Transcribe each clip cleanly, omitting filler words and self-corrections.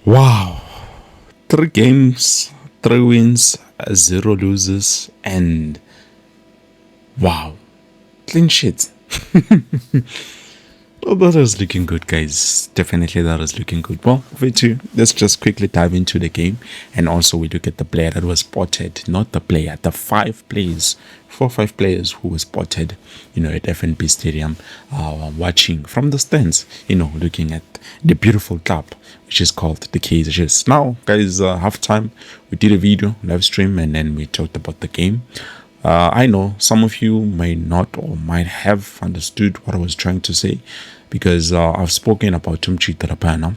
Wow. 3 games, 3 wins, 0 losses, and wow, clean sheets. Well, that is looking good, guys. Definitely, that is looking good. Well, V2, let's just quickly dive into the game, and also we look at the player that was spotted, not the player, the 5 players, 4 or 5 players who were spotted, at FNB Stadium, watching from the stands, looking at the beautiful club, which is called the Kaizer. Now, guys, halftime, we did a video live stream, and then we talked about the game. I know some of you may not or might have understood what I was trying to say because I've spoken about Tumchi Tarapana,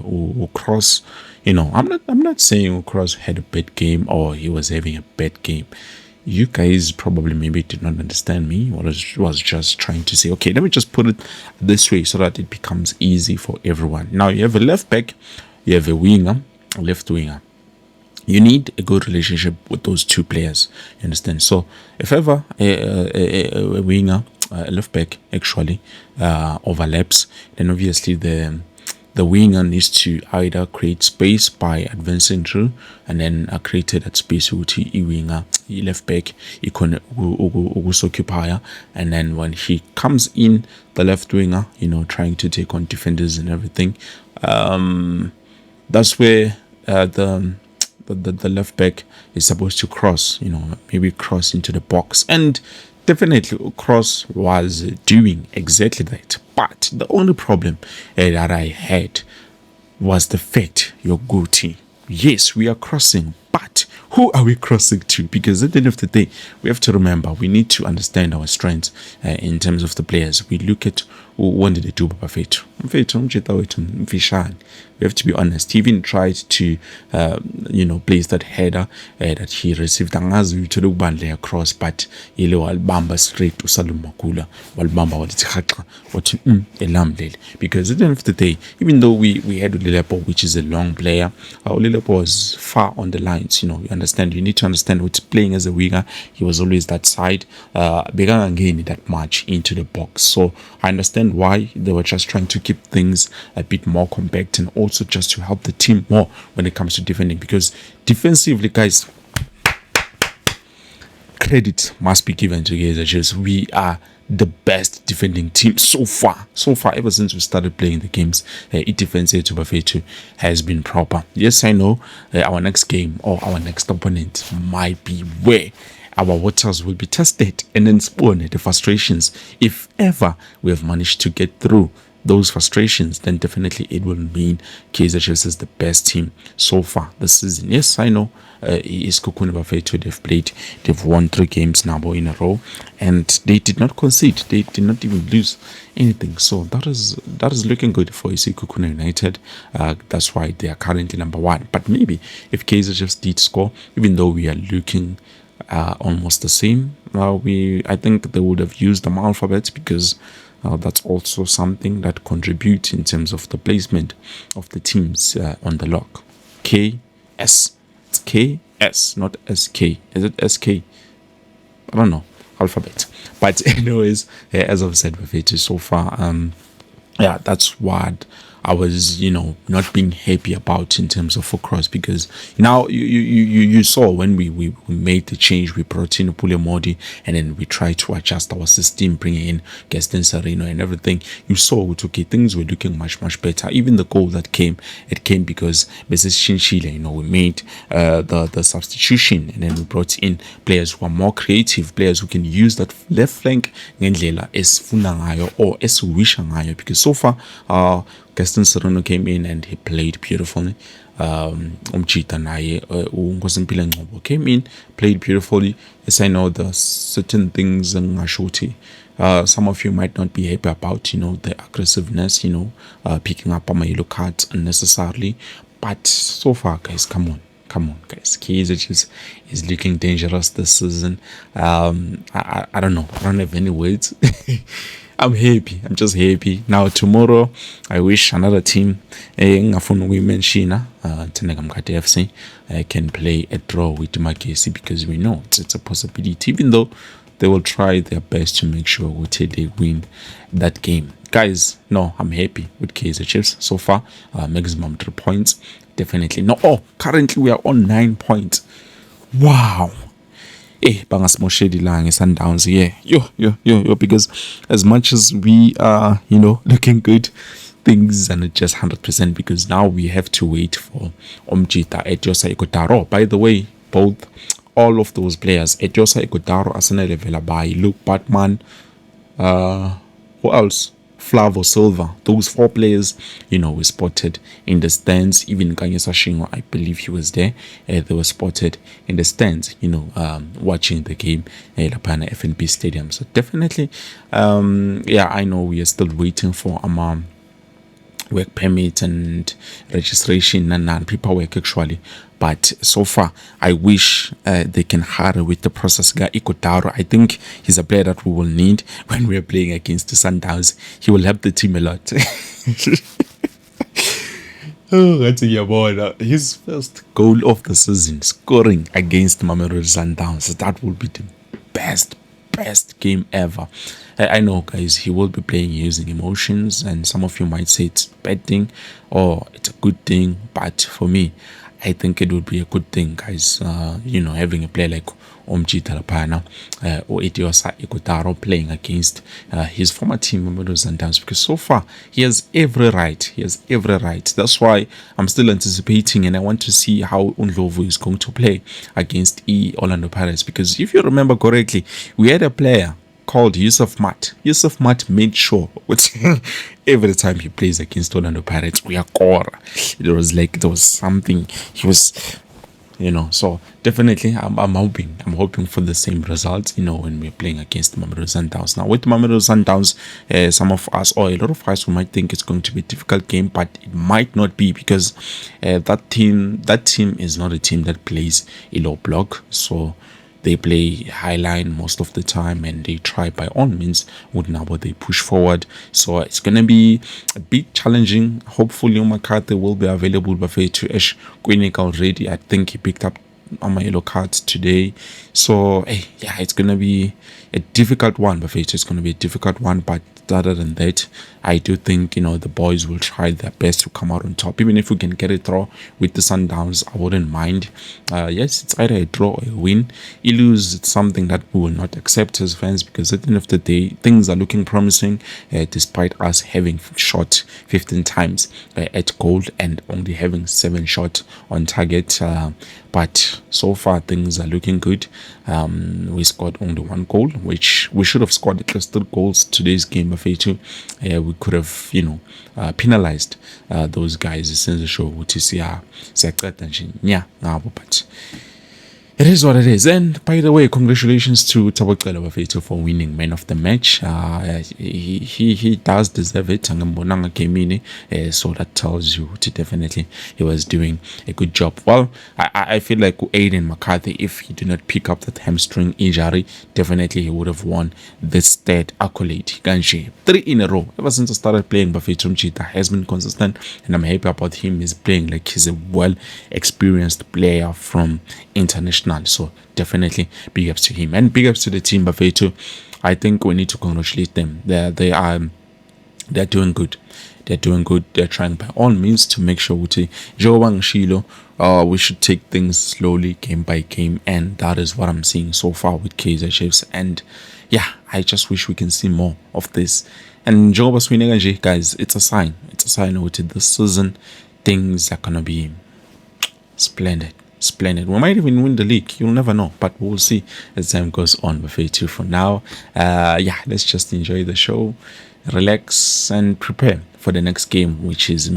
who Cross. I'm not saying Cross had a bad game or he was having a bad game. You guys probably maybe did not understand me. What I was just trying to say. Okay, let me just put it this way so that it becomes easy for everyone. Now you have a left back, you have a winger, a left winger. You need a good relationship with those 2 players. You understand? So if ever a winger, a left back actually overlaps, then obviously the winger needs to either create space by advancing through and then create that space with the winger, left back, occupier, and then when he comes in, the left winger, trying to take on defenders and everything, that's where the left back is supposed to cross, maybe cross into the box. And definitely Cross was doing exactly that. But the only problem that I had was the fact, your goatee. Yes, we are crossing, but who are we crossing to? Because at the end of the day, we have to remember we need to understand our strengths in terms of the players. We look at what did they do, Baba Fetu. We have to be honest. He even tried to, place that header that he received. Angazi to the bandle across, but ile walbamba straight to Salum Makula. Walbamba what elamlele. Because at the end of the day, even though we had Ulilepo, which is a long player, Ulilepo was far on the lines. You understand. You need to understand what's playing as a winger. He was always that side. Began again that much into the box. So I understand why they were just trying to keep things a bit more compact and also just to help the team more when it comes to defending, because defensively, guys, credit must be given to Kaizer. We are the best defending team so far ever since we started playing the games. Defense to Bafetu has been proper. Yes, I know our next game or our next opponent might be where our waters will be tested and then spawn the frustrations. If ever we have managed to get through those frustrations, then definitely it will mean Kaizer Chiefs is the best team so far this season. Yes, I know is Kukuni Bafetu. They've won 3 games now in a row, and they did not concede. They did not even lose anything. So that is looking good for Kukuna United. That's why they are currently number 1. But maybe if Kaizer Chiefs did score, even though we are looking almost the same, I think they would have used the alphabet, because that's also something that contributes in terms of the placement of the teams on the log. KS. It's KS, not SK. Is it SK? I don't know. Alphabet. But anyways, as I've said with it so far, that's what I was, not being happy about in terms of Cross, because now you saw when we made the change, we brought in Pule Modi, and then we tried to adjust our system, bringing in Gaston Sereno and everything. You saw, okay, things were looking much better. Even the goal that came, it came because Mrs. Shinshile, we made the substitution, and then we brought in players who are more creative, players who can use that left flank ngendlela esifuna ngayo or esiwisha ngayo, because so far Gaston Serrano came in and he played beautifully. Umchita naye uNkosimpilo Ngcobo came in, played beautifully. Yes, I know the certain things ngashuthi some of you might not be happy about, the aggressiveness, picking up on my yellow cards unnecessarily. But so far, guys, come on, guys. Kaizer is looking dangerous this season. I don't know. I don't have any words. I'm happy. I'm just happy. Now tomorrow, I wish another team, women Shina, Tenegamkati FC, can play a draw with Magesi, because we know it's a possibility. Even though they will try their best to make sure they win that game. Guys, no, I'm happy with Kaizer Chiefs so far. Maximum 3 points. Definitely. No, currently we are on 9 points. Wow. Bangasimoshedi lang Sundowns. Yeah. Yo. Because as much as we are, looking good, things are not just 100% because now we have to wait for Omjita, Etiosa Ikotaro. By the way, all of those players, Etiosa Ikotaro, Arsenal by Luke Batman, who else? Flavo Silva, those 4 players, were spotted in the stands. Even Kanye Sashingo, I believe he was there. They were spotted in the stands, watching the game at Lapana FNB Stadium. So definitely, I know we are still waiting for work permit and registration and paperwork actually, but so far I wish they can hurry with the process. Ikotaro, I think he's a player that we will need when we're playing against the Sundowns. He will help the team a lot. That's his first goal of the season, scoring against Mamelodi Sundowns. That will be the best game ever. I know, guys, he will be playing using emotions, and some of you might say it's a bad thing or it's a good thing, but for me, I think it would be a good thing, guys. Having a player like Omjita Lapana or Etiosa Ikotaro playing against his former team members and Sundowns, because so far he has every right. That's why I'm still anticipating, and I want to see how Undlovu is going to play against Orlando Pirates, because if you remember correctly, we had a player called Yusuf Mat. Yusuf Mat made sure every time he plays against Orlando Pirates, we are Kora. There was something he was, so definitely I'm hoping for the same results, when we're playing against Mamelodi Sundowns. Now with Mamelodi Sundowns, some of us, or a lot of us, who might think it's going to be a difficult game, but it might not be, because that team is not a team that plays a low block. So they play high line most of the time, and they try by all means with Nabo they push forward. So it's gonna be a bit challenging. Hopefully McCarthy will be available to Ash Quinic already. I think he picked up on my yellow cards today. So it's gonna be a difficult one, Buffet. It's gonna be a difficult one, but other than that, I do think the boys will try their best to come out on top. Even if we can get a draw with the Sundowns, I wouldn't mind. Yes, it's either a draw or a win. You lose, it's something that we will not accept as fans, because at the end of the day, things are looking promising, despite us having shot 15 times at goal and only having 7 shots on target. But so far things are looking good. We scored only 1 goal, which we should have scored at least 3 goals today's game. We could have penalized those guys since the show, which is but it is what it is. And by the way, congratulations to Tabakela Bafeto for winning man of the match. He does deserve it. So that tells you definitely he was doing a good job. Well, I feel like Aiden McCarthy, if he did not pick up that hamstring injury, definitely he would have won this third accolade. Ganji, 3 in a row. Ever since I started playing, Bafeto Mchita has been consistent, and I'm happy about him. He's playing like he's a well-experienced player from international. So definitely big ups to him, and big ups to the team. Bafeto, I think we need to congratulate them. They're doing good. They're doing good. They're trying by all means to make sure we should take things slowly, game by game, and that is what I'm seeing so far with Kaizer Chiefs. And I just wish we can see more of this. And guys, it's a sign with this season things are gonna be splendid. We might even win the league. You'll never know, but we'll see as time goes on. Buffet for now, let's just enjoy the show, relax, and prepare for the next game, which is